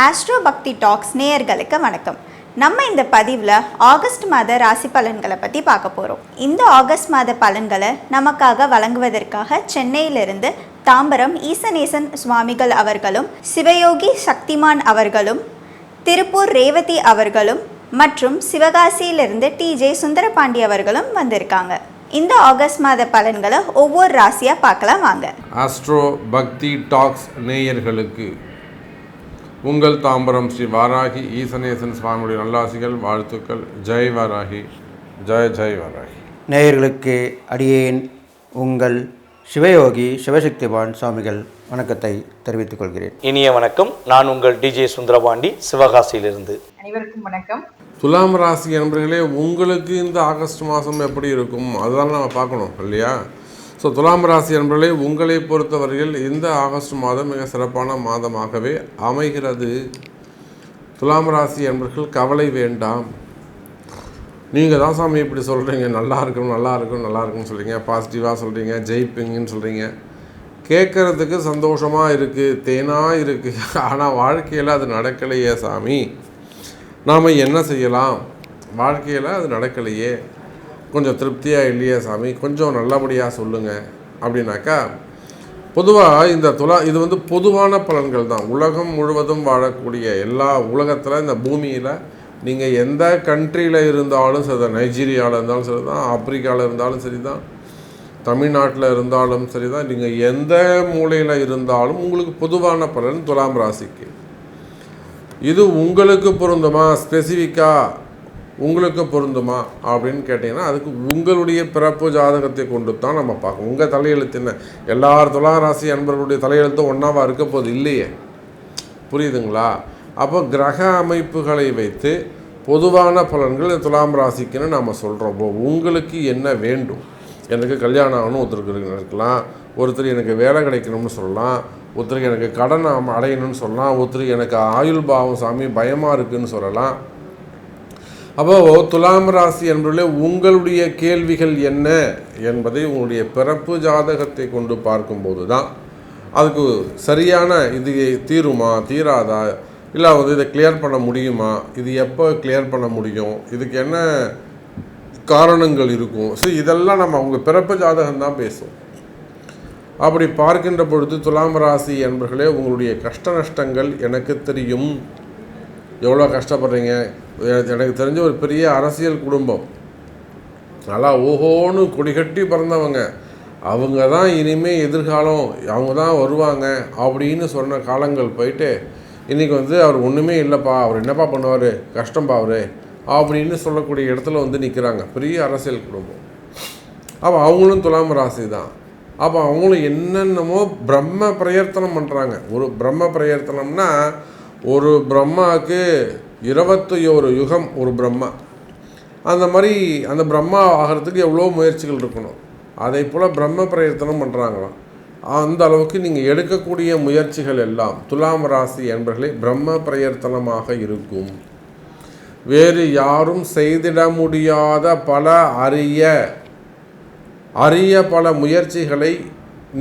Astro பக்தி tax நேயர்களுக்கு வணக்கம். நம்ம இந்த பதிவில் ஆகஸ்ட் மாத ராசி பலன்களை பற்றி பார்க்க போகிறோம். இந்த ஆகஸ்ட் மாத பலன்களை நமக்காக வழங்குவதற்காக சென்னையிலிருந்து தாம்பரம் ஈசநேசன் சுவாமிகள் அவர்களும், சிவயோகி சக்திமான் அவர்களும், திருப்பூர் ரேவதி அவர்களும் மற்றும் சிவகாசியிலிருந்து TJ சுந்தரபாண்டி அவர்களும் வந்திருக்காங்க. இந்த ஆகஸ்ட் மாத பலன்களை ஒவ்வொரு ராசியாக பார்க்கலாம் வாங்க. ஆஸ்ட்ரோ பக்தி டாக்ஸ் நேயர்களுக்கு உங்கள் தாம்பரம் ஸ்ரீ வாராகி ஈசநேசன் சுவாமியுடைய நல்லாசிகள், வாழ்த்துக்கள். ஜெய் வாராகி, ஜெய் ஜெய் வாராகி. நேயர்களுக்கு அடியேன் உங்கள் சிவயோகி சிவசக்திமான் சுவாமிகள் வணக்கத்தை தெரிவித்துக் கொள்கிறேன். இனிய வணக்கம். நான் உங்கள் DJ சுந்தரபாண்டி, சிவகாசியிலிருந்து. அனைவருக்கும் வணக்கம். துலாம் ராசி என்பர்களே, உங்களுக்கு இந்த ஆகஸ்ட் மாதம் எப்படி இருக்கும் அதுதான் நம்ம பார்க்கணும் இல்லையா? ஸோ துலாம் ராசி என்பர்களே, உங்களை பொறுத்தவரையில் இந்த ஆகஸ்ட் மாதம் மிக சிறப்பான மாதமாகவே அமைகிறது. துலாம் ராசி என்பர்கள் கவலை வேண்டாம். நீங்கள் தான் சாமி இப்படி சொல்கிறீங்க, நல்லா இருக்கணும் நல்லா இருக்கணும் நல்லா இருக்குன்னு சொல்கிறீங்க, பாசிட்டிவாக சொல்கிறீங்க, ஜெயிப்பீங்கன்னு சொல்கிறீங்க, கேட்குறதுக்கு சந்தோஷமாக இருக்குது, தேனாக இருக்குது. ஆனால் வாழ்க்கையில் அது நடக்கலையே சாமி, நாம் என்ன செய்யலாம்? வாழ்க்கையில் அது நடக்கலையே, கொஞ்சம் திருப்தியாக இல்லையே சாமி, கொஞ்சம் நல்லபடியாக சொல்லுங்கள் அப்படின்னாக்கா, பொதுவாக இந்த இது வந்து பொதுவான பலன்கள் தான். உலகம் முழுவதும் வாழக்கூடிய எல்லா உலகத்தில் இந்த பூமியில் நீங்கள் எந்த கண்ட்ரியில் இருந்தாலும் சரி தான், நைஜீரியாவில் இருந்தாலும் சரி தான், ஆப்பிரிக்காவில் இருந்தாலும் சரி தான், தமிழ்நாட்டில் இருந்தாலும் சரி தான், நீங்கள் எந்த மூலையில் இருந்தாலும் உங்களுக்கு பொதுவான பலன் துலாம் ராசிக்கு. இது உங்களுக்கு பொருந்துமா, ஸ்பெசிஃபிக்காக உங்களுக்கு பொருந்துமா அப்படின்னு கேட்டிங்கன்னா, அதுக்கு உங்களுடைய பிறப்பு ஜாதகத்தை கொண்டு தான் நம்ம பார்க்கணும். உங்கள் தலையெழுத்துன்னு எல்லார் துலாம் ராசி அன்பர்களுடைய தலையெழுத்தும் ஒன்றாவா இருக்க போது இல்லையே, புரியுதுங்களா? அப்போ கிரக அமைப்புகளை வைத்து பொதுவான பலன்கள் துலாம் ராசிக்குன்னு நம்ம சொல்கிறோம். உங்களுக்கு என்ன வேண்டும்? எனக்கு கல்யாணம் ஆகணும் ஒருத்தருக்கு இருக்கலாம், ஒருத்தர் எனக்கு வேலை கிடைக்கணும்னு சொல்லலாம், ஒருத்தருக்கு எனக்கு கடன் அடையணும்னு சொல்லலாம், ஒருத்தருக்கு எனக்கு ஆயுள் பாவம் சாமி பயமாக இருக்குதுன்னு சொல்லலாம். அப்போது துலாம் ராசி என்பதிலே உங்களுடைய கேள்விகள் என்ன என்பதை உங்களுடைய பிறப்பு ஜாதகத்தை கொண்டு பார்க்கும்போது தான் அதுக்கு சரியான இது தீருமா தீராதா, இல்லை வந்து இதை கிளியர் பண்ண முடியுமா, இது எப்போ கிளியர் பண்ண முடியும், இதுக்கு என்ன காரணங்கள் இருக்கும். ஸோ இதெல்லாம் நம்ம உங்கள் பிறப்பு ஜாதகம் தான் பேசும். அப்படி பார்க்கின்ற பொழுது துலாம் ராசி என்பர்களே, உங்களுடைய கஷ்ட நஷ்டங்கள் எனக்கு தெரியும். எவ்வளோ கஷ்டப்படுறீங்க. எனக்கு தெரிஞ்ச ஒரு பெரிய அரசியல் குடும்பம், நல்லா ஓஹோன்னு கொடிகட்டி பிறந்தவங்க, அவங்க தான் இனிமேல் எதிர்காலம், அவங்க தான் வருவாங்க அப்படின்னு சொன்ன காலங்கள் போயிட்டு இன்றைக்கி வந்து அவர் ஒன்றுமே இல்லைப்பா, அவர் என்னப்பா பண்ணுவார், கஷ்டம்பா அவர் அப்படின்னு சொல்லக்கூடிய இடத்துல வந்து நிற்கிறாங்க பெரிய அரசியல் குடும்பம். அப்போ அவங்களும் துலாம் ராசி தான். அப்போ அவங்களும் என்னென்னமோ பிரம்ம பிரயர்த்தனம் பண்ணுறாங்க. ஒரு பிரம்ம பிரயர்த்தனம்னா, ஒரு பிரம்மாவுக்கு 21 யுகம் ஒரு பிரம்மா. அந்த மாதிரி அந்த பிரம்மா ஆகிறதுக்கு எவ்வளோ முயற்சிகள் இருக்கணும். அதை போல் பிரம்ம பிரயர்த்தனம் பண்ணுறாங்களாம். அந்த அளவுக்கு நீங்கள் எடுக்கக்கூடிய முயற்சிகள் எல்லாம் துலாம் ராசி என்பர்களே பிரம்ம பிரயர்த்தனமாக இருக்கும். வேறு யாரும் செய்திட முடியாத பல அரிய பல முயற்சிகளை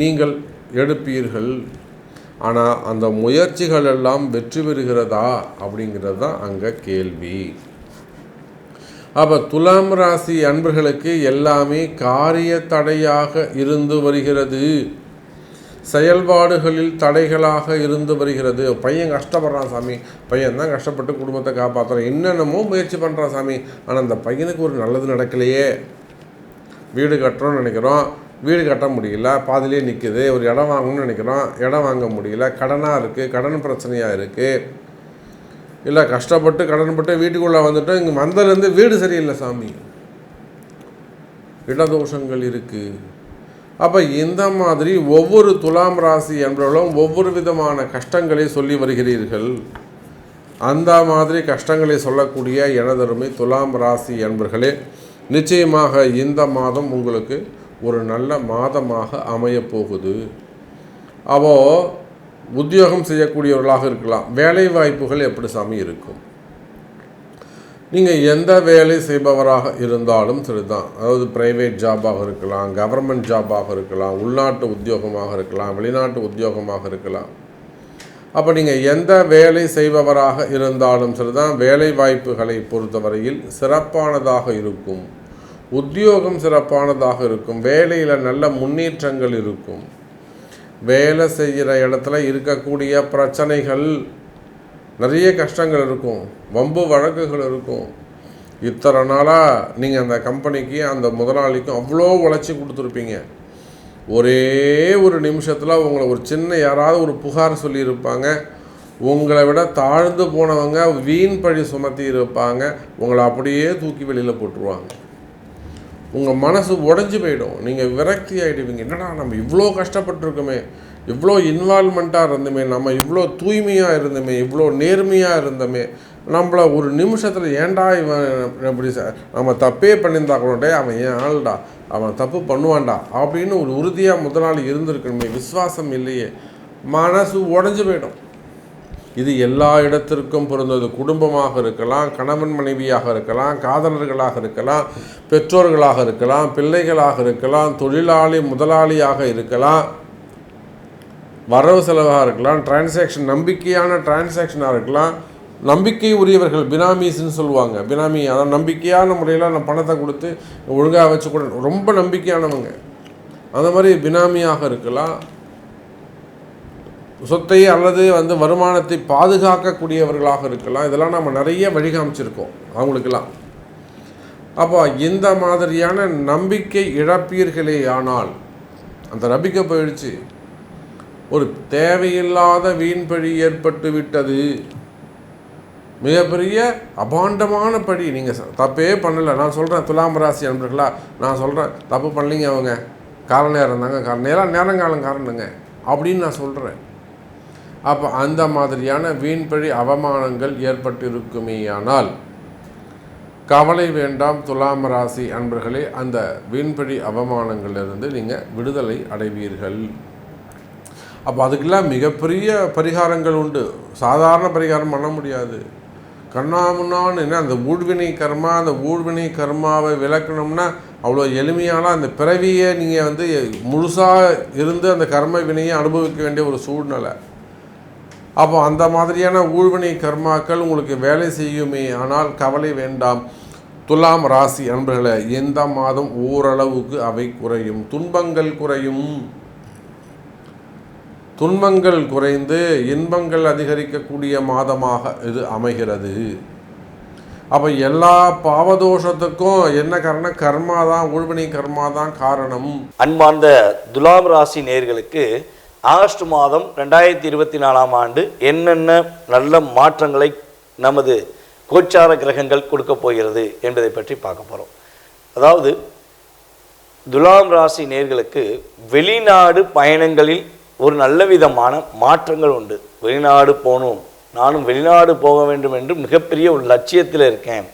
நீங்கள் எடுப்பீர்கள். ஆனால் அந்த முயற்சிகள் எல்லாம் வெற்றி பெறுகிறதா அப்படிங்கிறது தான் அங்கே கேள்வி. அப்போ துலாம் ராசி அன்பர்களுக்கு எல்லாமே காரிய தடையாக இருந்து வருகிறது, செயல்பாடுகளில் தடைகளாக இருந்து வருகிறது. பையன் கஷ்டப்படுறான் சாமி, பையன் தான் கஷ்டப்பட்டு குடும்பத்தை காப்பாற்றுறான், என்னென்னமோ முயற்சி பண்ணுறான் சாமி, ஆனால் அந்த பையனுக்கு ஒரு நல்லது நடக்கலையே. வீடு கட்டுறோன்னு நினைக்கிறோம், வீடு கட்ட முடியல, பாதிலே நிற்குது. ஒரு இடம் வாங்கணும்னு நினைக்கிறோம், இடம் வாங்க முடியல, கடனாக இருக்குது, கடன் பிரச்சனையாக இருக்குது. இல்லை கஷ்டப்பட்டு கடன்பட்டு வீட்டுக்குள்ளே வந்துட்டோம், இங்கே வந்ததுலேருந்து வீடு சரியில்லை சாமி, இடதோஷங்கள் இருக்குது. அப்போ இந்த மாதிரி ஒவ்வொரு துலாம் ராசி என்பவர்களும் ஒவ்வொரு விதமான கஷ்டங்களை சொல்லி வருகிறீர்கள். அந்த மாதிரி கஷ்டங்களை சொல்லக்கூடிய எனதருமை துலாம் ராசி என்பர்களே, நிச்சயமாக இந்த மாதம் உங்களுக்கு ஒரு நல்ல மாதமாக அமையப்போகுது. அப்போது உத்தியோகம் செய்யக்கூடியவர்களாக இருக்கலாம், வேலை வாய்ப்புகள் எப்படி சாமி இருக்கும்? நீங்கள் எந்த வேலை செய்பவராக இருந்தாலும் சரிதான், அதாவது ப்ரைவேட் ஜாபாக இருக்கலாம், கவர்மெண்ட் ஜாபாக இருக்கலாம், உள்நாட்டு உத்தியோகமாக இருக்கலாம், வெளிநாட்டு உத்தியோகமாக இருக்கலாம். அப்போ நீங்கள் எந்த வேலை செய்பவராக இருந்தாலும் சரிதான், வேலை வாய்ப்புகளை பொறுத்தவரையில் சிறப்பானதாக இருக்கும். உத்தியோகம் சிறப்பானதாக இருக்கும். வேலையில் நல்ல முன்னேற்றங்கள் இருக்கும். வேலை செய்கிற இடத்துல இருக்கக்கூடிய பிரச்சனைகள், நிறைய கஷ்டங்கள் இருக்கும், வம்பு வழக்குகள் இருக்கும். இத்தனை நாளாக நீங்கள் அந்த கம்பெனிக்கு அந்த முதலாளிக்கும் அவ்வளோ உழைச்சி கொடுத்துருப்பீங்க. ஒரே ஒரு நிமிஷத்தில் உங்களை ஒரு சின்ன யாராவது ஒரு புகார் சொல்லியிருப்பாங்க. உங்களை விட தாழ்ந்து போனவங்க வீண் பழி சுமத்தி இருப்பாங்க. உங்களை அப்படியே தூக்கி வெளியில் போட்டுருவாங்க. உங்கள் மனசு உடஞ்சி போயிடும். நீங்கள் விரக்தி ஆகிடுவீங்க. என்னடா நம்ம இவ்வளோ கஷ்டப்பட்டுருக்கோமே, இவ்வளோ இன்வால்மெண்ட்டாக இருந்தோமே, நம்ம இவ்வளோ தூய்மையாக இருந்தோமே, இவ்வளோ நேர்மையாக இருந்தோமே, நம்மளை ஒரு நிமிஷத்தில் ஏன்டா இவன் எப்படி நம்ம தப்பே பண்ணியிருந்தா கூட அவன் ஏன் ஆள்டா, அவன் தப்பு பண்ணுவான்டா அப்படின்னு ஒரு உறுதியாக முதலாளி இருந்திருக்கணுமே, விசுவாசம் இல்லையே, மனசு உடஞ்சி போயிடும். இது எல்லா இடத்திற்கும் பொருந்தது. குடும்பமாக இருக்கலாம், கணவன் மனைவியாக இருக்கலாம், காதலர்களாக இருக்கலாம், பெற்றோர்களாக இருக்கலாம், பிள்ளைகளாக இருக்கலாம், தொழிலாளி முதலாளியாக இருக்கலாம், வரவு செலவாக இருக்கலாம், டிரான்சாக்ஷன் நம்பிக்கையான டிரான்சாக்ஷனாக இருக்கலாம். நம்பிக்கை உரியவர்கள் பினாமீஸ்ன்னு சொல்லுவாங்க. பினாமி அதான் நம்பிக்கையான முறையில் நான் பணத்தை கொடுத்து ஒழுங்காக வச்சு கூட ரொம்ப நம்பிக்கையானவங்க. அந்த மாதிரி பினாமியாக இருக்கலாம். சொத்தை அல்லது வருமானத்தை பாதுகாக்கக்கூடியவர்களாக இருக்கலாம். இதெல்லாம் நம்ம நிறைய வழிகாமிச்சிருக்கோம் அவங்களுக்கெல்லாம். அப்போ இந்த மாதிரியான நம்பிக்கை இழப்பீர்களே ஆனால் அந்த நம்பிக்கை போயிடுச்சு, ஒரு தேவையில்லாத வீண்பழி ஏற்பட்டு விட்டது, மிகப்பெரிய அபாண்டமான பழி. நீங்கள் தப்பே பண்ணலை. நான் சொல்கிறேன் துலாம் ராசி அன்பர்களா, நான் சொல்கிறேன் தப்பு பண்ணலிங்க, அவங்க கால நேரம் தாங்க, நேரங்காலம் காரணங்க அப்படின்னு நான் சொல்கிறேன். அப்போ அந்த மாதிரியான வீண்பழி அவமானங்கள் ஏற்பட்டிருக்குமேயானால் கவலை வேண்டாம் துலாம் ராசி அன்பர்களே, அந்த வீண்பழி அவமானங்களிலிருந்து நீங்கள் விடுதலை அடைவீர்கள். அப்போ அதுக்கெல்லாம் மிகப்பெரிய பரிகாரங்கள் உண்டு. சாதாரண பரிகாரம் பண்ண முடியாது. கண்ணாமுன்னான்னு என்ன அந்த ஊழ்வினை கர்மா, அந்த ஊழ்வினை கர்மாவை விளக்கணும்னா அவ்வளோ எளிமையான அந்த பிறவியை நீங்கள் முழுசாக இருந்து அந்த கர்ம வினையை அனுபவிக்க வேண்டிய ஒரு சூழ்நிலை. அப்போ அந்த மாதிரியான ஊழ்வினை கர்மாக்கள் உங்களுக்கு வேலை செய்யுமே ஆனால் கவலை வேண்டாம் துலாம் ராசி அன்பர்களே. இந்த மாதம் ஓரளவுக்கு அவை குறையும், துன்பங்கள் குறையும். துன்பங்கள் குறைந்து இன்பங்கள் அதிகரிக்கக்கூடிய மாதமாக இது அமைகிறது. அப்போ எல்லா பாவதோஷத்துக்கும் என்ன காரணம்? கர்மா தான், ஊழ்வினை கர்மா தான் காரணம். அன்பார்ந்த துலாம் ராசி நேயர்களுக்கு ஆகஸ்ட் மாதம் 2024ஆம் ஆண்டு என்னென்ன நல்ல மாற்றங்களை நமது கோச்சார கிரகங்கள் கொடுக்க போகிறது என்பதை பற்றி பார்க்க போகிறோம். அதாவது துலாம் ராசி நேயர்களுக்கு வெளிநாடு பயணங்களில் ஒரு நல்ல விதமான மாற்றங்கள் உண்டு. வெளிநாடு போகணும், நானும் வெளிநாடு போக வேண்டும் என்று மிகப்பெரிய ஒரு லட்சியத்தில் இருக்கேன்,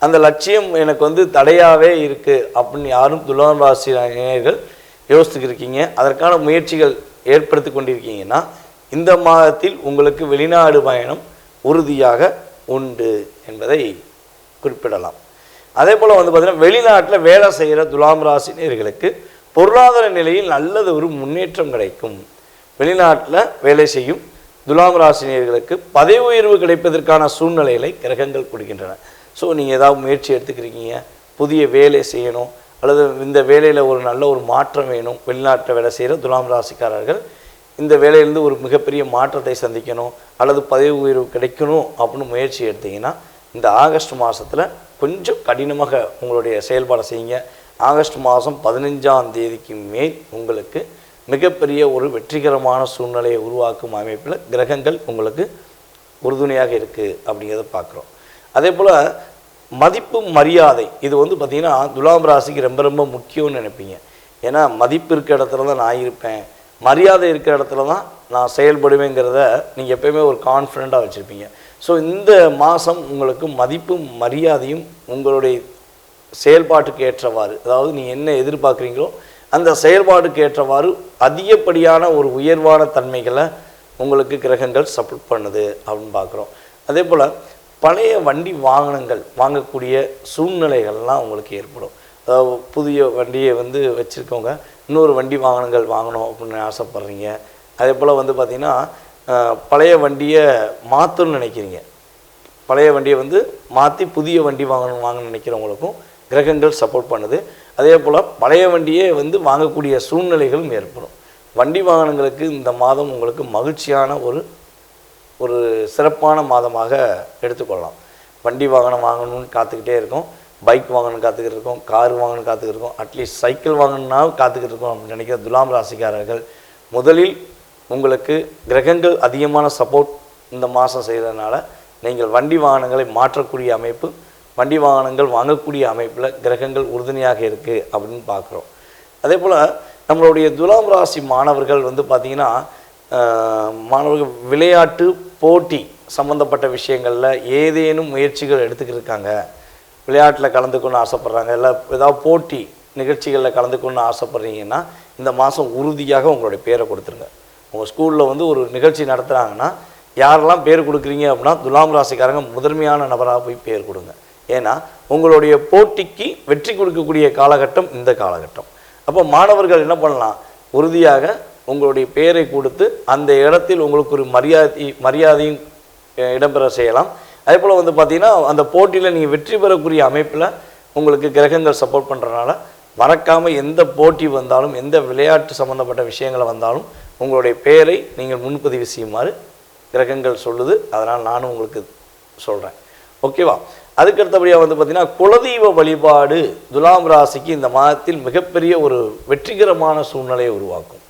அந்த லட்சியம் எனக்கு தடையாகவே இருக்குது அப்படின்னு யாரும் துலாம் ராசி நேயர்கள் யோசித்துக்கிருக்கீங்க, அதற்கான முயற்சிகள் ஏற்படுத்தி கொண்டிருக்கீங்கன்னா இந்த மாதத்தில் உங்களுக்கு வெளிநாடு பயணம் உறுதியாக உண்டு என்பதை குறிப்பிடலாம். அதே போல் பார்த்திங்கன்னா வெளிநாட்டில் வேலை செய்கிற துலாம் ராசி நேயர்களுக்கு பொருளாதார நிலையில் நல்லது ஒரு முன்னேற்றம் கிடைக்கும். வெளிநாட்டில் வேலை செய்யும் துலாம் ராசி நேயர்களுக்கு பதவி உயர்வு கிடைப்பதற்கான சூழ்நிலைகளை கிரகங்கள் கொடுக்கின்றன. ஸோ நீங்கள் ஏதாவது முயற்சி எடுத்துக்கிறீங்க, புதிய வேலை செய்யணும் அல்லது இந்த வேலையில் ஒரு நல்ல ஒரு மாற்றம் வேணும், வெளிநாட்டில் வேலை செய்கிற துலாம் ராசிக்காரர்கள் இந்த வேலையிலேருந்து ஒரு மிகப்பெரிய மாற்றத்தை சந்திக்கணும் அல்லது பதவி உயர்வு கிடைக்கணும் அப்படின்னு முயற்சி எடுத்தீங்கன்னா இந்த ஆகஸ்ட் மாதத்தில் கொஞ்சம் கடினமாக உங்களுடைய செயல்பாடை செய்யுங்க. ஆகஸ்ட் மாதம் 15ஆம் தேதிக்கு மேல் உங்களுக்கு மிகப்பெரிய ஒரு வெற்றிகரமான சூழ்நிலையை உருவாக்கும் அமைப்பில் கிரகங்கள் உங்களுக்கு உறுதுணையாக இருக்குது அப்படிங்கிறத பார்க்குறோம். அதே போல் மதிப்பு மரியாதை இது பார்த்திங்கன்னா துலாம் ராசிக்கு ரொம்ப ரொம்ப முக்கியம்னு நினைப்பீங்க. ஏன்னா மதிப்பு இருக்கிற இடத்துல தான் நான் இருப்பேன், மரியாதை இருக்கிற இடத்துல தான் நான் செயல்படுவேங்கிறத நீங்கள் எப்போயுமே ஒரு கான்ஃபிடெண்ட்டாக வச்சுருப்பீங்க. ஸோ இந்த மாதம் உங்களுக்கு மதிப்பும் மரியாதையும் உங்களுடைய செயல்பாட்டுக்கு ஏற்றவாறு, அதாவது நீங்கள் என்ன எதிர்பார்க்குறீங்களோ அந்த செயல்பாடுக்கு ஏற்றவாறு அதிகப்படியான ஒரு உயர்வான தன்மைகளை உங்களுக்கு கிரகங்கள் சப்போர்ட் பண்ணுது அப்படின்னு பார்க்குறோம். அதே போல் பழைய வண்டி வாகனங்கள் வாங்கக்கூடிய சூழ்நிலைகள்லாம் உங்களுக்கு ஏற்படும். அதாவது புதிய வண்டியை வச்சுருக்கவங்க இன்னொரு வண்டி வாகனங்கள் வாங்கணும் அப்படின்னு ஆசைப்பட்றீங்க. அதே போல் பார்த்திங்கன்னா பழைய வண்டியை மாற்றணும்னு நினைக்கிறீங்க, பழைய வண்டியை வந்து மாற்றி புதிய வண்டி வாங்கணும்னு நினைக்கிறவங்களுக்கும் கிரகங்கள் சப்போர்ட் பண்ணுது. அதே போல் பழைய வண்டியே வந்து வாங்கக்கூடிய சூழ்நிலைகளும் ஏற்படும். வண்டி வாகனங்களுக்கு இந்த மாதம் உங்களுக்கு மகிழ்ச்சியான ஒரு சிறப்பான மாதமாக எடுத்துக்கொள்ளலாம். வண்டி வாகனம் வாங்கணும்னு காத்துக்கிட்டே இருக்கோம், பைக் வாங்கணும்னு காத்துக்கிட்டு இருக்கோம், கார் வாங்கணும்னு காத்துக்கிட்டு இருக்கோம், அட்லீஸ்ட் சைக்கிள் வாங்கணுன்னா காத்துக்கிட்டு இருக்கோம் அப்படின்னு நினைக்கிற துலாம் ராசிக்காரர்கள் முதலில் உங்களுக்கு கிரகங்கள் அதிகமான சப்போர்ட் இந்த மாதம் செய்கிறதுனால நீங்கள் வண்டி வாகனங்களை மாற்றக்கூடிய அமைப்பு, வண்டி வாகனங்கள் வாங்கக்கூடிய அமைப்பில் கிரகங்கள் உறுதுணையாக இருக்குது அப்படின்னு பார்க்குறோம். அதே போல் நம்மளுடைய துலாம் ராசி மாணவர்கள் வந்து பார்த்திங்கன்னா மாணவர்கள் விளையாட்டு போட்டி சம்மந்தப்பட்ட விஷயங்களில் ஏதேனும் முயற்சிகள் எடுத்துக்கிட்டு இருக்காங்க, விளையாட்டில் கலந்துக்கணும்னு ஆசைப்பட்றாங்க, இல்லை ஏதாவது போட்டி நிகழ்ச்சிகளில் கலந்துக்கணும்னு ஆசைப்பட்றீங்கன்னா இந்த மாதம் உறுதியாக உங்களுடைய பேரை கொடுத்துருங்க. உங்கள் ஸ்கூலில் வந்து ஒரு நிகழ்ச்சி நடத்துகிறாங்கன்னா யாரெல்லாம் பேர் கொடுக்குறீங்க அப்படின்னா துலாம் ராசிக்காரங்க முதன்மையான நபராக போய் பேர் கொடுங்க. ஏன்னா உங்களுடைய போட்டிக்கு வெற்றி கொடுக்கக்கூடிய காலகட்டம் இந்த காலகட்டம். அப்போ மாணவர்கள் என்ன பண்ணலாம், உறுதியாக உங்களுடைய பேரை கொடுத்து அந்த இடத்தில் உங்களுக்கு ஒரு மரியாதையும் இடம்பெற செய்யலாம். அதே போல் வந்து பார்த்திங்கன்னா அந்த போட்டியில் நீங்கள் வெற்றி பெறக்கூடிய அமைப்பில் உங்களுக்கு கிரகங்கள் சப்போர்ட் பண்ணுறதுனால மறக்காமல் எந்த போட்டி வந்தாலும் எந்த விளையாட்டு சம்மந்தப்பட்ட விஷயங்களை வந்தாலும் உங்களுடைய பேரை நீங்கள் முன்பதிவு செய்யுமாறு கிரகங்கள் சொல்லுது. அதனால் நானும் உங்களுக்கு சொல்கிறேன், ஓகேவா? அதுக்கடுத்தபடியாக வந்து பார்த்திங்கன்னா குலதெய்வ வழிபாடு துலாம் ராசிக்கு இந்த மாதத்தில் மிகப்பெரிய ஒரு வெற்றிகரமான சூழ்நிலையை உருவாக்கும்.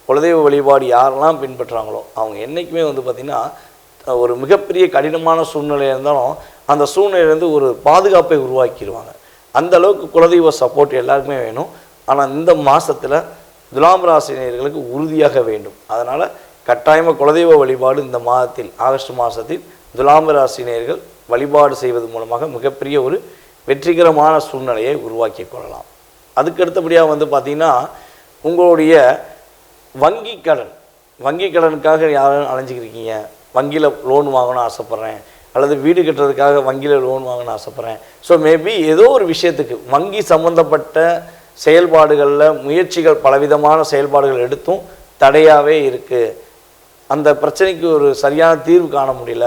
குலதெய்வ வழிபாடு யாரெல்லாம் பின்பற்றுறாங்களோ அவங்க என்றைக்குமே வந்து பார்த்திங்கன்னா ஒரு மிகப்பெரிய கடினமான சூழ்நிலையாக இருந்தாலும் அந்த சூழ்நிலையிலேருந்து ஒரு பாதுகாப்பை உருவாக்கிடுவாங்க. அந்த அளவுக்கு குலதெய்வ சப்போர்ட் எல்லாருக்குமே வேணும். ஆனால் இந்த மாதத்தில் துலாம் ராசினியர்களுக்கு உறுதியாக வேண்டும். அதனால் கட்டாயமாக குலதெய்வ வழிபாடு இந்த மாதத்தில் ஆகஸ்ட் மாதத்தில் துலாம் ராசினியர்கள் வழிபாடு செய்வது மூலமாக மிகப்பெரிய ஒரு வெற்றிகரமான சூழ்நிலையை உருவாக்கி கொள்ளலாம். அதுக்கடுத்தபடியாக வந்து பார்த்திங்கன்னா உங்களுடைய வங்கி கடனுக்காக யாரும் அலைஞ்சிக்கிருக்கீங்க, வங்கியில் லோன் வாங்கணும்னு ஆசைப்பட்றேன், அல்லது வீடு கட்டுறதுக்காக வங்கியில் லோன் வாங்கணும்னு ஆசைப்பட்றேன். ஸோ மேபி ஏதோ ஒரு விஷயத்துக்கு வங்கி சம்மந்தப்பட்ட செயல்பாடுகளில் முயற்சிகள் பலவிதமான செயல்பாடுகள் எடுத்தும் தடையாகவே இருக்குது. அந்த பிரச்சனைக்கு ஒரு சரியான தீர்வு காண முடியல,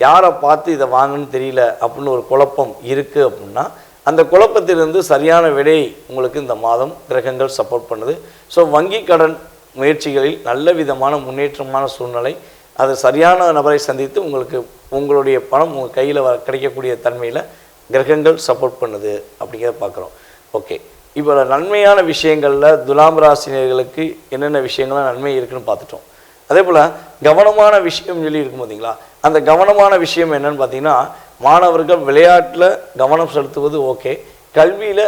யாரை பார்த்து இதை வாங்கணும்னு தெரியல அப்படின்னு ஒரு குழப்பம் இருக்குது அப்படின்னா அந்த குழப்பத்திலிருந்து சரியான விடை உங்களுக்கு இந்த மாதம் கிரகங்கள் சப்போர்ட் பண்ணுது. ஸோ வங்கி கடன் முயற்சிகளில் நல்ல விதமான முன்னேற்றமான சூழ்நிலை, அது சரியான நபரை சந்தித்து உங்களுக்கு உங்களுடைய பணம் உங்கள் கையில் கிடைக்கக்கூடிய தன்மையில் கிரகங்கள் சப்போர்ட் பண்ணுது அப்படிங்கிறத பார்க்குறோம். ஓகே, இப்போ நன்மையான விஷயங்களில் துலாம் ராசினியர்களுக்கு என்னென்ன விஷயங்கள்லாம் நன்மை இருக்குதுன்னு பார்த்துட்டோம். அதே போல் கவனமான விஷயம் சொல்லி இருக்கும் பார்த்தீங்களா, அந்த கவனமான விஷயம் என்னன்னு பார்த்தீங்கன்னா மாணவர்கள் விளையாட்டில் கவனம் செலுத்துவது ஓகே, கல்வியில்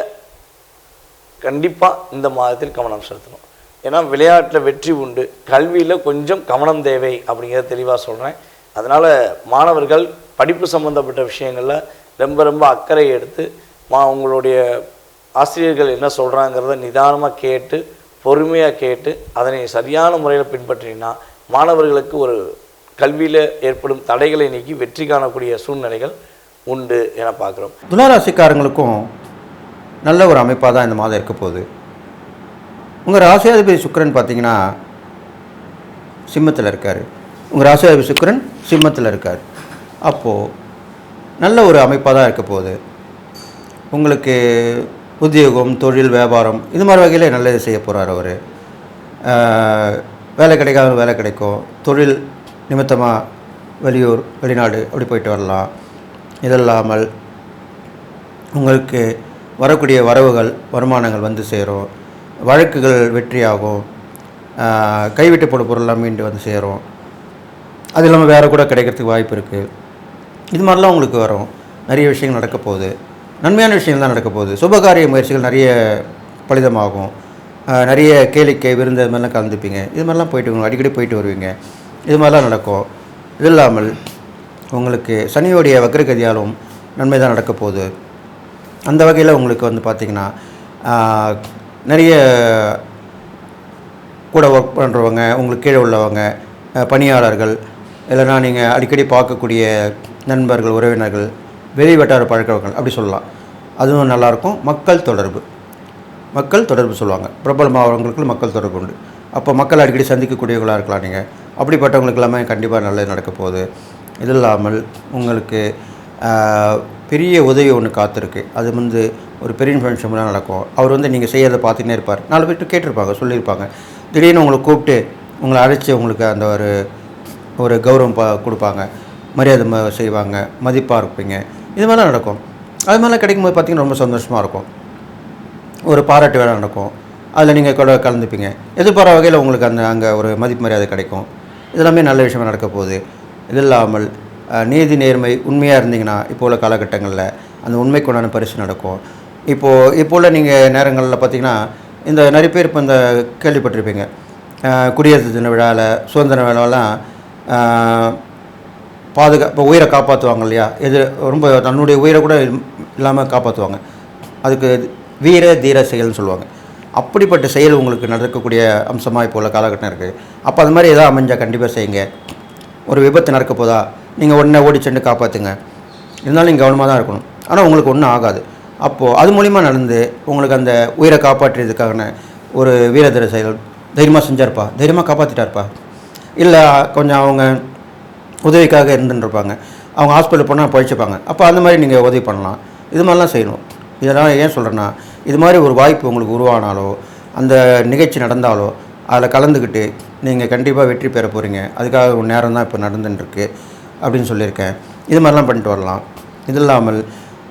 கண்டிப்பாக இந்த மாதத்தில் கவனம் செலுத்தணும். ஏன்னா விளையாட்டில் வெற்றி உண்டு, கல்வியில் கொஞ்சம் கவனம் தேவை அப்படிங்கிறத தெளிவாக சொல்கிறேன். அதனால் மாணவர்கள் படிப்பு சம்மந்தப்பட்ட விஷயங்களில் ரொம்ப அக்கறை எடுத்து உங்களுடைய ஆசிரியர்கள் என்ன சொல்கிறாங்கிறத நிதானமாக கேட்டு பொறுமையாக கேட்டு அதனை சரியான முறையில் பின்பற்றினா மாணவர்களுக்கு ஒரு கல்வியில் ஏற்படும் தடைகளை நீக்கி வெற்றி காணக்கூடிய சூழ்நிலைகள் உண்டு என பார்க்குறோம். துளாராசிக்காரங்களுக்கும் நல்ல ஒரு அமைப்பாக தான் இந்த மாதம் இருக்க போகுது. உங்கள் ராசியாதிபதி சுக்கிரன் பார்த்தீங்கன்னா சிம்மத்தில் இருக்கார். உங்கள் ராசியாதிபதி சுக்கிரன் சிம்மத்தில் இருக்கார். அப்போது நல்ல ஒரு அமைப்பாக தான் இருக்க போகுது. உங்களுக்கு உத்தியோகம், தொழில், வியாபாரம் இது மாதிரி வகையில் நல்லது செய்ய போகிறார் அவர். வேலை கிடைக்காத வேலை கிடைக்கும், தொழில் நிமித்தமாக வெளியூர் வெளிநாடு அப்படி போயிட்டு வரலாம். இதல்லாமல் உங்களுக்கு வரக்கூடிய வரவுகள் வருமானங்கள் வந்து சேரும், வழக்குகள் வெற்றியாகும், கைவிட்டு போட பொருள்லாம் மீண்டு வந்து சேரும். அது இல்லாமல் வேறு கூட கிடைக்கிறதுக்கு வாய்ப்பு இருக்குது. இது மாதிரிலாம் உங்களுக்கு வரும். நிறைய விஷயங்கள் நடக்க போகுது, நன்மையான விஷயங்கள் தான் நடக்க போகுது. சுபகாரிய முயற்சிகள் நிறைய பலிதமாகும். நிறைய கேளிக்கை விருந்து இது மாதிரிலாம் கலந்துப்பீங்க. இது மாதிரிலாம் போயிட்டு அடிக்கடி போயிட்டு வருவீங்க. இது மாதிரிலாம் நடக்கும். இது இல்லாமல் உங்களுக்கு சனியோடைய வக்ரகதியாலும் நன்மை தான் நடக்க போகுது. அந்த வகையில் உங்களுக்கு வந்து பார்த்திங்கன்னா நிறைய கூட ஒர்க் பண்ணுறவங்க, உங்களுக்கு கீழே உள்ளவங்க, பணியாளர்கள், இல்லைனா நீங்கள் அடிக்கடி பார்க்கக்கூடிய நண்பர்கள், உறவினர்கள், வெளி வட்டார பழக்கவர்கள் அப்படி சொல்லலாம். அதுவும் நல்லாயிருக்கும். மக்கள் தொடர்பு சொல்லுவாங்க, பிரபலமாகவங்களுக்கு மக்கள் தொடர்பு உண்டு. அப்போ மக்கள் அடிக்கடி சந்திக்கக்கூடியவர்களாக இருக்கலாம். நீங்கள் அப்படிப்பட்டவங்களுக்கு எல்லாமே கண்டிப்பாக நல்லது நடக்க போகுது. இது இல்லாமல் உங்களுக்கு பெரிய உதவி ஒன்று காத்திருக்கு. அது வந்து ஒரு பெரிய ஃபங்க்ஷன்லாம் நடக்கும். அவர் வந்து நீங்கள் செய்யறதை பார்த்துக்கிட்டே இருப்பார். 4 பேர்ட்டு கேட்டிருப்பாங்க, சொல்லியிருப்பாங்க. திடீர்னு உங்களை கூப்பிட்டு உங்களை அழைச்சி உங்களுக்கு அந்த ஒரு கௌரவம் கொடுப்பாங்க, மரியாதை செய்வாங்க, மதிப்பாக இருப்பீங்க. இது மாதிரிலாம் நடக்கும். அது மாதிரிலாம் கிடைக்கும்போது பார்த்திங்கன்னா ரொம்ப சந்தோஷமாக இருக்கும். ஒரு பாராட்டு வேலை நடக்கும், அதில் நீங்கள் கூட கலந்துப்பீங்க. எதிர்பாராத வகையில் உங்களுக்கு அங்கே ஒரு மதிப்பு மரியாதை கிடைக்கும். இதெல்லாமே நல்ல விஷயமாக நடக்க போகுது. இது இல்லாமல் நீதி நேர்மை உண்மையாக இருந்தீங்கன்னா இப்போ உள்ள காலகட்டங்களில் அந்த உண்மைக்குண்டான பரிசு நடக்கும். இப்போ உள்ள நீங்கள் நேரங்களில் பார்த்திங்கன்னா இந்த நிறைய பேர் இப்போ இந்த கேள்விப்பட்டிருப்பீங்க, குடியரசு தின விழாவில், சுதந்திர விழாவெல்லாம் இப்போ உயிரை காப்பாற்றுவாங்க இல்லையா, ரொம்ப தன்னுடைய உயிரை கூட இல்லாமல் காப்பாற்றுவாங்க. அதுக்கு வீர தீர செயல்னு சொல்லுவாங்க. அப்படிப்பட்ட செயல் உங்களுக்கு நடக்கக்கூடிய அம்சமாக இப்போ உள்ள காலகட்டம் இருக்குது. அப்போ அது மாதிரி எதாவது அமைஞ்சால் கண்டிப்பாக செய்யுங்க. ஒரு விபத்து நடக்க போதா, நீங்கள் உடனே ஓடி சென்று காப்பாற்றுங்க. இருந்தாலும் நீங்கள் கவனமாக தான் இருக்கணும். ஆனால் உங்களுக்கு ஒன்றும் ஆகாது. அப்போது அது மூலிமா நடந்து உங்களுக்கு அந்த உயிரை காப்பாற்றுறதுக்கான ஒரு வீரதீர செயல் தைரியமாக செஞ்சார்ப்பா, தைரியமாக காப்பாற்றிட்டார்ப்பா, இல்லை கொஞ்சம் அவங்க உதவிக்காக இருந்துருப்பாங்க, அவங்க ஹாஸ்பிட்டல் போனால் பழிச்சுப்பாங்க. அப்போ அந்த மாதிரி நீங்கள் உதவி பண்ணலாம். இது மாதிரிலாம் செய்யணும். இதெல்லாம் ஏன் சொல்கிறேன்னா, இது மாதிரி ஒரு வாய்ப்பு உங்களுக்கு உருவானாலோ, அந்த நிகழ்ச்சி நடந்தாலோ அதில் கலந்துக்கிட்டு நீங்கள் கண்டிப்பாக வெற்றி பெற போகிறீங்க. அதுக்காக ஒரு நேரம் தான் இப்போ நடந்துட்டுருக்கு அப்படின்னு சொல்லியிருக்கேன். இது மாதிரிலாம் பண்ணிட்டு வரலாம். இது இல்லாமல்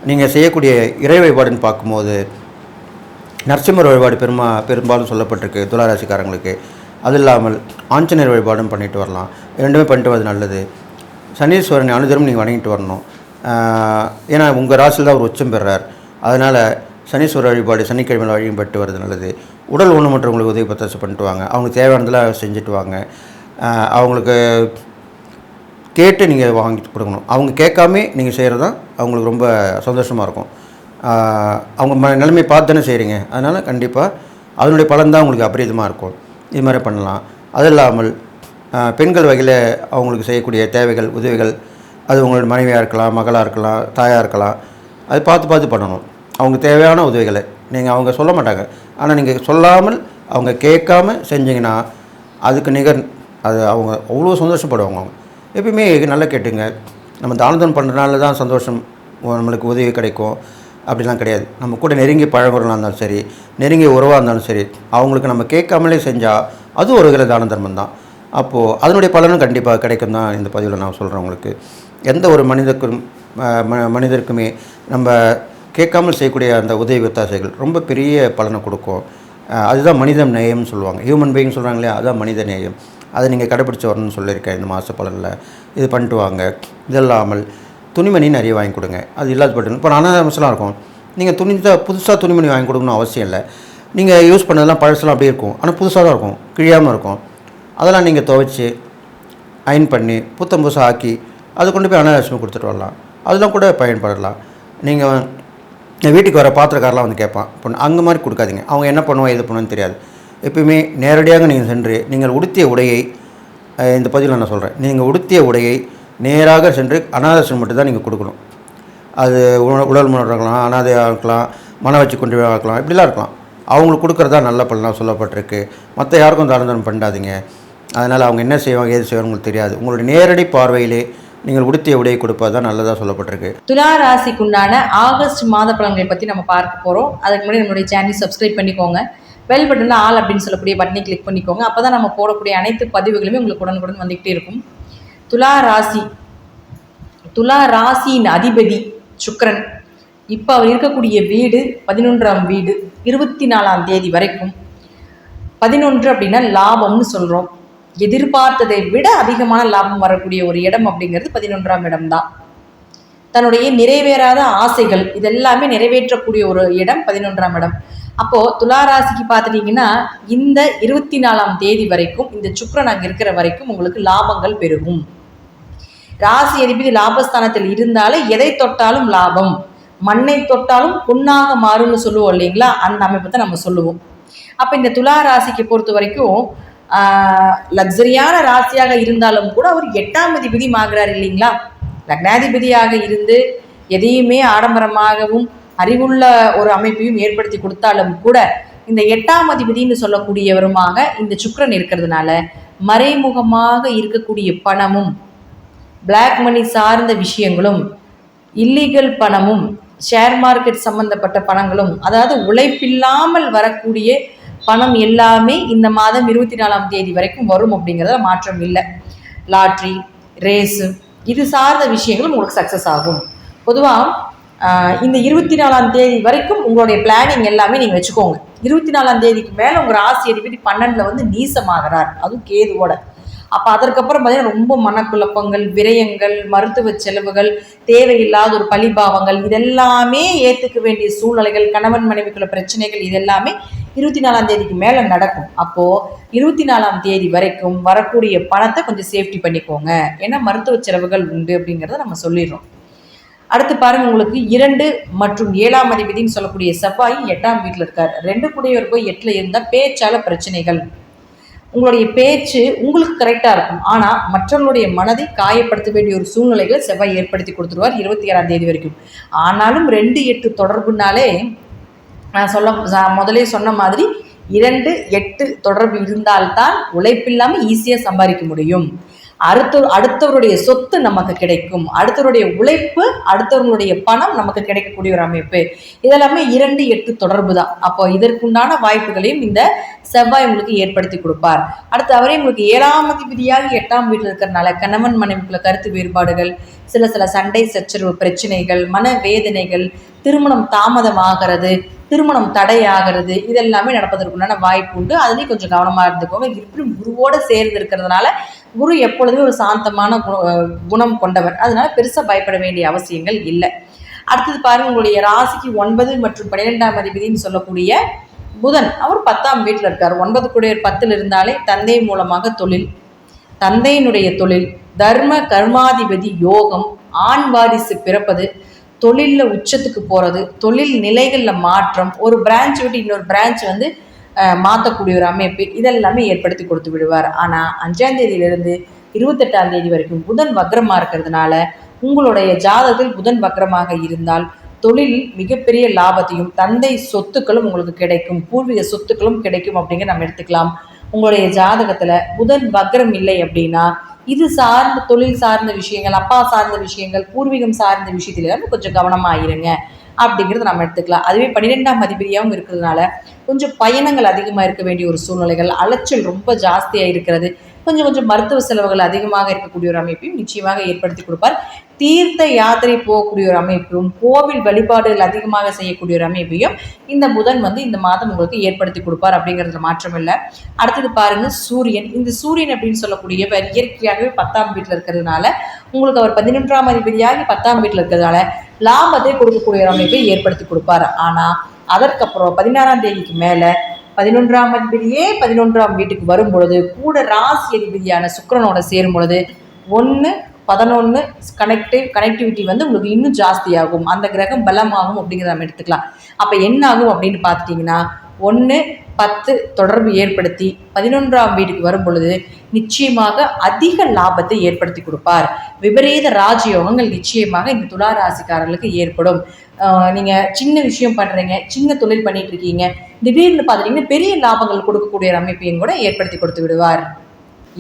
நீங்கள் செய்யக்கூடிய இறை வழிபாடுன்னு பார்க்கும்போது நரசிம்மர் வழிபாடு பெரும்பாலும் சொல்லப்பட்டிருக்கு துளாராசிக்காரங்களுக்கு. அது இல்லாமல் ஆஞ்சநேயர் வழிபாடும் பண்ணிட்டு வரலாம். ரெண்டுமே பண்ணிட்டு வரது நல்லது. சனீஸ்வரன் அனுதினம் நீங்கள் வணங்கிட்டு வரணும். ஏன்னா உங்கள் ராசியில் தான் அவர் உச்சம் பெறார். அதனால் சனீஸ்வரர் வழிபாடு சனிக்கிழமையில் வழிபட்டு வருது நல்லது. உடல் ஊனமுற்றவங்களுக்கு உதவி பத்தாசு பண்ணிட்டு வாங்க. அவங்களுக்கு தேவையானதெல்லாம் செஞ்சுட்டு வாங்க. அவங்களுக்கு கேட்டு நீங்கள் வாங்கிட்டு கொடுக்கணும். அவங்க கேட்காமே நீங்கள் செய்கிறது தான் அவங்களுக்கு ரொம்ப சந்தோஷமாக இருக்கும். அவங்க நிலைமை பார்த்து தானே செய்கிறீங்க. அதனால் கண்டிப்பாக அதனுடைய பலன் தான் உங்களுக்கு அபரிதமாக இருக்கும். இது மாதிரி பண்ணலாம். அது இல்லாமல் பெண்கள் வகையில் அவங்களுக்கு செய்யக்கூடிய தேவைகள் உதவிகள், அது உங்களோட மனைவியாக இருக்கலாம், மகளாக இருக்கலாம், தாயாக இருக்கலாம், அது பார்த்து பண்ணணும். அவங்க தேவையான உதவிகளை நீங்கள் அவங்க சொல்ல மாட்டாங்க, ஆனால் நீங்கள் சொல்லாமல் அவங்க கேட்காம செஞ்சிங்கன்னா அதுக்கு நிகர் அது அவங்க அவ்வளோ சந்தோஷப்படுவாங்க. அவங்க எப்பயுமே நல்லா கேட்டுங்க. நம்ம தானதம் பண்ணுறதுனால தான் சந்தோஷம் நம்மளுக்கு உதவி கிடைக்கும் அப்படிலாம் கிடையாது. நம்ம கூட நெருங்கி பழகுறவங்களாக இருந்தாலும் சரி, நெருங்கிய உறவாக இருந்தாலும் சரி, அவங்களுக்கு நம்ம கேட்காமலே செஞ்சால் அது ஒரு வகையில் தான தர்மம் தான். அப்போது அதனுடைய பலனும் கண்டிப்பாக கிடைக்கும் தான் இந்த பதிவில் நான் சொல்கிறேன். உங்களுக்கு எந்த ஒரு மனிதருக்குமே நம்ம கேட்காமல் செய்யக்கூடிய அந்த உதவி ஒத்தாசைகள் ரொம்ப பெரிய பலனை கொடுக்கும். அதுதான் மனித நேயம்னு சொல்லுவாங்க. ஹியூமன் பீயிங் சொல்கிறாங்க இல்லையா, அதுதான் மனித நேயம். அதை நீங்கள் கடைப்பிடிச்சி வரணும்னு சொல்லியிருக்கேன் இந்த மாத பலனில். இது பண்ணிட்டு வாங்க. இது இல்லாமல் துணிமணி நிறைய வாங்கி கொடுங்க. அது இல்லாத பட்டு இப்போ அனாவசியமாக இருக்கும். நீங்கள் புதுசாக துணிமணி வாங்கி கொடுக்கணும் அவசியம் இல்லை. நீங்கள் யூஸ் பண்ணதெல்லாம் பழசெல்லாம் அப்படியே இருக்கும், ஆனால் புதுசாக தான் இருக்கும், கிழியாமல் இருக்கும். அதெல்லாம் நீங்கள் துவைச்சி அயன் பண்ணி புதுசாக ஆக்கி அது கொண்டு போய் அனாவசியமாக கொடுத்துட்டு வரலாம். அதெல்லாம் கூட பயன்படலாம். நீங்கள் வீட்டுக்கு வர பாத்திரக்காரெலாம் வந்து கேட்பான், இப்போ அங்கே மாதிரி கொடுக்காதீங்க. அவங்க என்ன பண்ணுவோம் எது பண்ணுவோன்னு தெரியாது. எப்பயுமே நேரடியாக நீங்கள் சென்று நீங்கள் உடுத்திய உடையை, இந்த பதிவில் நான் சொல்கிறேன், நீங்கள் உடுத்திய உடையை நேராக சென்று அனாதாசிரம் மட்டும் தான் நீங்கள் கொடுக்கணும். அது உடல் முன்னேற்றம் இருக்கலாம், அனாதையாக இருக்கலாம், மன வச்சு கொண்டு இருக்கலாம், இப்படிலாம் இருக்கலாம். அவங்களுக்கு கொடுக்குறதா நல்ல பலனாக சொல்லப்பட்டிருக்கு. மற்ற யாருக்கும் தானம் பண்ணாதீங்க. அதனால் அவங்க என்ன செய்வாங்க ஏது செய்வாங்க உங்களுக்கு தெரியாது. உங்களுடைய நேரடி பார்வையிலே நீங்கள் உடுத்திய உடையை கொடுப்பது தான் நல்லதாக சொல்லப்பட்டிருக்கு. துலா ராசிக்குண்டான ஆகஸ்ட் மாத பலன்களை பற்றி நம்ம பார்க்க போகிறோம். அதுக்கு முன்னாடி நம்மளுடைய சேனலை சப்ஸ்கிரைப் பண்ணிக்கோங்க. பெல் பட்டனில் ஆல் அப்படின்னு சொல்லக்கூடிய பட்டனை கிளிக் பண்ணிக்கோங்க. அப்போ தான் நம்ம போடக்கூடிய அனைத்து பதிவுகளுமே உங்களுக்கு உடனுக்குடன் வந்துக்கிட்டே இருக்கும். துலா ராசியின் அதிபதி சுக்கிரன். இப்போ அவர் இருக்கக்கூடிய வீடு 11ஆம் வீடு, 24ஆம் தேதி வரைக்கும். 11 அப்படின்னா லாபம்னு சொல்கிறோம். எதிர்பார்த்ததை விட அதிகமான லாபம் வரக்கூடிய ஒரு இடம் அப்படிங்கிறது 11ஆம் இடம் தான். தன்னுடைய நிறைவேறாத ஆசைகள் இதெல்லாமே நிறைவேற்றக்கூடிய ஒரு இடம் 11ஆம் இடம். அப்போது துளாராசிக்கு பார்த்துட்டிங்கன்னா இந்த 24ஆம் தேதி வரைக்கும் இந்த சுக்கிரன் அங்கே இருக்கிற வரைக்கும் உங்களுக்கு லாபங்கள் பெருகும். ராசி அதிபதி லாபஸ்தானத்தில் இருந்தாலே எதை தொட்டாலும் லாபம், மண்ணை தொட்டாலும் பொன்னாக மாறும்னு சொல்லுவோம் இல்லைங்களா, அந்த அமைப்பை தான் நம்ம சொல்லுவோம். அப்போ இந்த துலா ராசிக்கு பொறுத்த வரைக்கும் லக்ஸரியான ராசியாக இருந்தாலும் கூட அவர் 8ஆம் அதிபதி ஆகிறார் இல்லைங்களா. லக்னாதிபதியாக இருந்து எதையுமே ஆடம்பரமாகவும் அறிவுள்ள ஒரு அமைப்பையும் ஏற்படுத்தி கொடுத்தாலும் கூட இந்த 8ஆம் அதிபதினு சொல்லக்கூடியவருமாக இந்த சுக்கிரன் இருக்கிறதுனால மறைமுகமாக இருக்கக்கூடிய பணமும், பிளாக் மணி சார்ந்த விஷயங்களும், இல்லீகல் பணமும், ஷேர் மார்க்கெட் சம்பந்தப்பட்ட பணங்களும், அதாவது உழைப்பில்லாமல் வரக்கூடிய பணம் எல்லாமே இந்த மாதம் 24ஆம் தேதி வரைக்கும் வரும் அப்படிங்கிறத மாற்றம் இல்லை. லாட்ரி, ரேஸு இது சார்ந்த விஷயங்களும் உங்களுக்கு சக்ஸஸ் ஆகும். பொதுவாக இந்த 24ஆம் தேதி வரைக்கும் உங்களுடைய பிளானிங் எல்லாமே நீங்கள் வச்சுக்கோங்க. 24ஆம் தேதிக்கு மேலே உங்கள் ராசி அதிபதி 12ல் வந்து நீசமாகிறார், அதுவும் கேதுவோட. அப்போ அதற்கப்புறம் பார்த்தீங்கன்னா ரொம்ப மனக்குழப்பங்கள், விரயங்கள், மருத்துவ செலவுகள், தேவையில்லாத ஒரு பழிபாவங்கள், இதெல்லாமே ஏற்றுக்க வேண்டிய சூழ்நிலைகள், கணவன் மனைவிக்குள்ள பிரச்சனைகள், இதெல்லாமே 24ஆம் தேதிக்கு மேலே நடக்கும். அப்போது 24ஆம் தேதி வரைக்கும் வரக்கூடிய பணத்தை கொஞ்சம் சேஃப்டி பண்ணிக்கோங்க. ஏன்னா மருத்துவ செலவுகள் உண்டு அப்படிங்கிறத நம்ம சொல்லிடுறோம். அடுத்து பாருங்க, உங்களுக்கு 2 மற்றும் 7ஆம் அதிபதினு சொல்லக்கூடிய செவ்வாய் 8ஆம் வீட்டில் இருக்கார். 2 கூடியவர் போய் 8ல் இருந்தால் பேச்சால பிரச்சனைகள். உங்களுடைய பேச்சு உங்களுக்கு கரெக்டாக இருக்கும், ஆனால் மற்றவங்களுடைய மனதை காயப்படுத்த வேண்டிய ஒரு சூழ்நிலைகளை செவ்வாய் ஏற்படுத்தி கொடுத்துருவார் 27ஆம் தேதி வரைக்கும். ஆனாலும் 2-8 தொடர்புனாலே நான் முதலே சொன்ன மாதிரி 2-8 தொடர்பு இருந்தால்தான் உழைப்பில்லாமல் ஈஸியாக சம்பாதிக்க முடியும். அடுத்தவருடைய சொத்து நமக்கு கிடைக்கும், அடுத்தவருடைய உழைப்பு, அடுத்தவர்களுடைய பணம் நமக்கு கிடைக்கக்கூடிய ஒரு அமைப்பு. இதெல்லாமே 2-8 தொடர்பு தான். அப்போ இதற்குண்டான வாய்ப்புகளையும் இந்த செவ்வாய் உங்களுக்கு ஏற்படுத்தி கொடுப்பார். அடுத்து அவரே உங்களுக்கு 7ஆம் அதிபதியாக 8ஆம் வீட்டில் இருக்கிறதுனால கணவன் மனைவிக்குள்ள கருத்து வேறுபாடுகள், சில சண்டை சச்சரவு பிரச்சனைகள், மன வேதனைகள், திருமணம் தாமதமாகிறது, திருமணம் தடையாகிறது, இதெல்லாமே நடப்பதற்குண்டான வாய்ப்பு உண்டு. அதுலேயும் கொஞ்சம் கவனமாக இருந்துக்கோங்க. இப்படி குருவோடு சேர்ந்து இருக்கிறதுனால, குரு எப்பொழுதுமே ஒரு சாந்தமான குணம் கொண்டவர், அதனால பெருசாக பயப்பட வேண்டிய அவசியங்கள் இல்லை. அடுத்தது பாருங்க, உங்களுடைய ராசிக்கு 9 மற்றும் 12ஆம் அதிபதினு சொல்லக்கூடிய புதன், அவர் 10ஆம் வீட்டில் இருக்கார். 9 கூடியவர் 10ல் இருந்தாலே தந்தை மூலமாக தொழில், தந்தையினுடைய தொழில், தர்ம கர்மாதிபதி யோகம், ஆண் வாரிசு பிறப்பது, தொழிலில் உச்சத்துக்கு போகிறது, தொழில் நிலைகளில் மாற்றம், ஒரு பிரான்ச் விட்டு இன்னொரு பிரான்ச் வந்து மாற்றக்கூடிய ஒரு அமைப்பு, இதெல்லாமே ஏற்படுத்தி கொடுத்து விடுவார். ஆனால் 5ஆம் தேதியிலிருந்து 28ஆம் தேதி வரைக்கும் புதன் வக்ரமாக இருக்கிறதுனால உங்களுடைய ஜாதகத்தில் புதன் வக்ரமாக இருந்தால் தொழிலில் மிகப்பெரிய லாபத்தையும், தந்தை சொத்துக்களும் உங்களுக்கு கிடைக்கும், பூர்வீக சொத்துக்களும் கிடைக்கும் அப்படிங்கிற நம்ம எடுத்துக்கலாம். உங்களுடைய ஜாதகத்தில் புதன் வக்ரம் இல்லை அப்படின்னா இது சார்ந்த தொழில் சார்ந்த விஷயங்கள், அப்பா சார்ந்த விஷயங்கள், பூர்வீகம் சார்ந்த விஷயத்துல கொஞ்சம் கவனமாக இருங்க அப்படிங்கிறது நம்ம எடுத்துக்கலாம். அதுவே 12ஆம் அதிபதியாகவும் இருக்கிறதுனால கொஞ்சம் பயணங்கள் அதிகமாக இருக்க வேண்டிய ஒரு சூழ்நிலைகள், அலைச்சல் ரொம்ப ஜாஸ்தியாக இருக்கிறது, கொஞ்சம் மருத்துவ செலவுகள் அதிகமாக இருக்கக்கூடிய ஒரு அமைப்பையும் நிச்சயமாக ஏற்படுத்தி கொடுப்பார். தீர்த்த யாத்திரை போகக்கூடிய ஒரு அமைப்பும், கோவில் வழிபாடுகள் அதிகமாக செய்யக்கூடிய ஒரு அமைப்பையும் இந்த புதன் வந்து இந்த மாதம் உங்களுக்கு ஏற்படுத்தி கொடுப்பார் அப்படிங்கிறதுல மாற்றம் இல்லை. அடுத்தது பாருங்க, சூரியன். இந்த சூரியன் அப்படின்னு சொல்லக்கூடியவர் இயற்கையாகவே 10ஆம் வீட்டில் இருக்கிறதுனால உங்களுக்கு அவர் 11ஆம் அதிபதியாகி 10ஆம் வீட்டில் இருக்கிறதுனால லாபத்தை கொடுக்கக்கூடிய ஒரு அமைப்பை ஏற்படுத்தி கொடுப்பார். ஆனால் அதற்கப்புறம் 16ஆம் தேதிக்கு மேலே 11ஆம் அதிபதியே 11ஆம் வீட்டுக்கு வரும் பொழுது கூட ராசி அதிபதியான சுக்கிரனோட சேரும் பொழுது 1-11 கனெக்டிவிட்டி வந்து உங்களுக்கு இன்னும் ஜாஸ்தியாகும், அந்த கிரகம் பலமாகும் அப்படிங்கிறத நம்ம எடுத்துக்கலாம். அப்போ என்ன ஆகும் அப்படின்னு பார்த்துட்டிங்கன்னா 1-10 தொடர்பு ஏற்படுத்தி 11ஆம் வீட்டுக்கு வரும் பொழுது நிச்சயமாக அதிக லாபத்தை ஏற்படுத்தி கொடுப்பார். விபரீத ராஜயோகங்கள் நிச்சயமாக இந்த துலா ராசிக்காரர்களுக்கு ஏற்படும். நீங்கள் சின்ன விஷயம் பண்ணுறீங்க, சின்ன தொழில் பண்ணிட்டு இருக்கீங்க, திடீர்னு பார்த்துட்டிங்கன்னா பெரிய லாபங்கள் கொடுக்கக்கூடிய அமைப்பையும் கூட ஏற்படுத்தி கொடுத்து விடுவார்.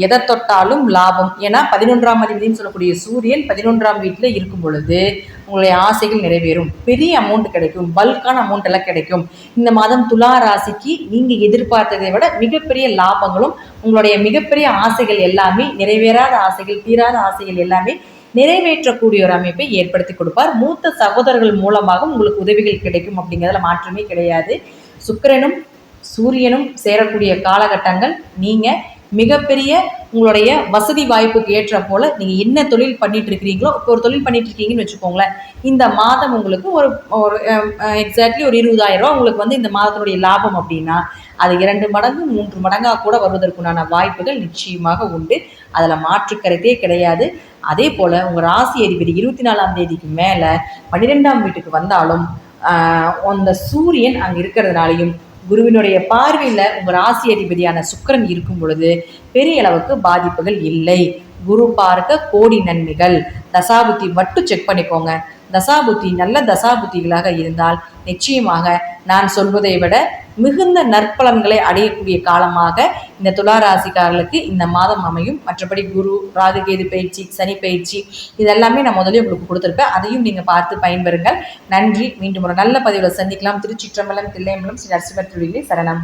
எதை தொட்டாலும் லாபம். ஏன்னா 11ஆம் அதிபதினு சொல்லக்கூடிய சூரியன் 11ஆம் வீட்டில் இருக்கும் பொழுது உங்களுடைய ஆசைகள் நிறைவேறும், பெரிய அமௌண்ட் கிடைக்கும், பல்கான அமௌண்ட் எல்லாம் கிடைக்கும். இந்த மாதம் துலா ராசிக்கு நீங்கள் எதிர்பார்த்ததை விட மிகப்பெரிய லாபங்களும், உங்களுடைய மிகப்பெரிய ஆசைகள் எல்லாமே, நிறைவேறாத ஆசைகள், தீராத ஆசைகள் எல்லாமே நிறைவேற்றக்கூடிய ஒரு அமைப்பை ஏற்படுத்தி கொடுப்பார். மூத்த சகோதரர்கள் மூலமாக உங்களுக்கு உதவிகள் கிடைக்கும் அப்படிங்கிறதுல மாற்றமே கிடையாது. சுக்கிரனும் சூரியனும் சேரக்கூடிய காலகட்டங்கள் நீங்கள் மிகப்பெரிய உங்களுடைய வசதி வாய்ப்புக்கு ஏற்ற போல் நீங்கள் என்ன தொழில் பண்ணிட்டு இருக்கிறீங்களோ, இப்போ ஒரு தொழில் பண்ணிட்டு இருக்கீங்கன்னு வச்சுக்கோங்களேன், இந்த மாதம் உங்களுக்கு ஒரு எக்ஸாக்ட்லி ஒரு 20,000 ரூபா உங்களுக்கு வந்து இந்த மாதத்தினுடைய லாபம் அப்படின்னா அது 2 மடங்கு 3 மடங்காக கூட வருவதற்குண்டான வாய்ப்புகள் நிச்சயமாக உண்டு. அதில் மாற்றுக்கருத்தே கிடையாது. அதே போல் உங்கள் ராசி அதிபதி 24ஆம் தேதிக்கு மேலே 12ஆம் வீட்டுக்கு வந்தாலும் அந்த சூரியன் அங்கே இருக்கிறதுனாலையும் குருவினுடைய பார்வையில் உங்கள் ராசி அதிபதியான சுக்கிரன் இருக்கும் பொழுது பெரிய அளவுக்கு பாதிப்புகள் இல்லை. குரு பார்க்க கோடி நன்மைகள். தசாபுத்தி மட்டும் செக் பண்ணிக்கோங்க. தசாபுத்தி நல்ல தசாபுத்திகளாக இருந்தால் நிச்சயமாக நான் சொல்வதை விட மிகுந்த நற்பலன்களை அடையக்கூடிய காலமாக இந்த துலா ராசிக்காரர்களுக்கு இந்த மாதம் அமையும். மற்றபடி குரு, ராகுகேது பயிற்சி, சனி பயிற்சி இதெல்லாமே நான் முதலே உங்களுக்கு கொடுத்துருப்பேன். அதையும் நீங்கள் பார்த்து பயன்பெறுங்கள். நன்றி. மீண்டும் ஒரு நல்ல பதிவில் சந்திக்கலாம். திருச்சிற்றம்பலம், தில்லையம்பலம், ஸ்ரீ நரசிம்மர் திருவிழி சரணம்.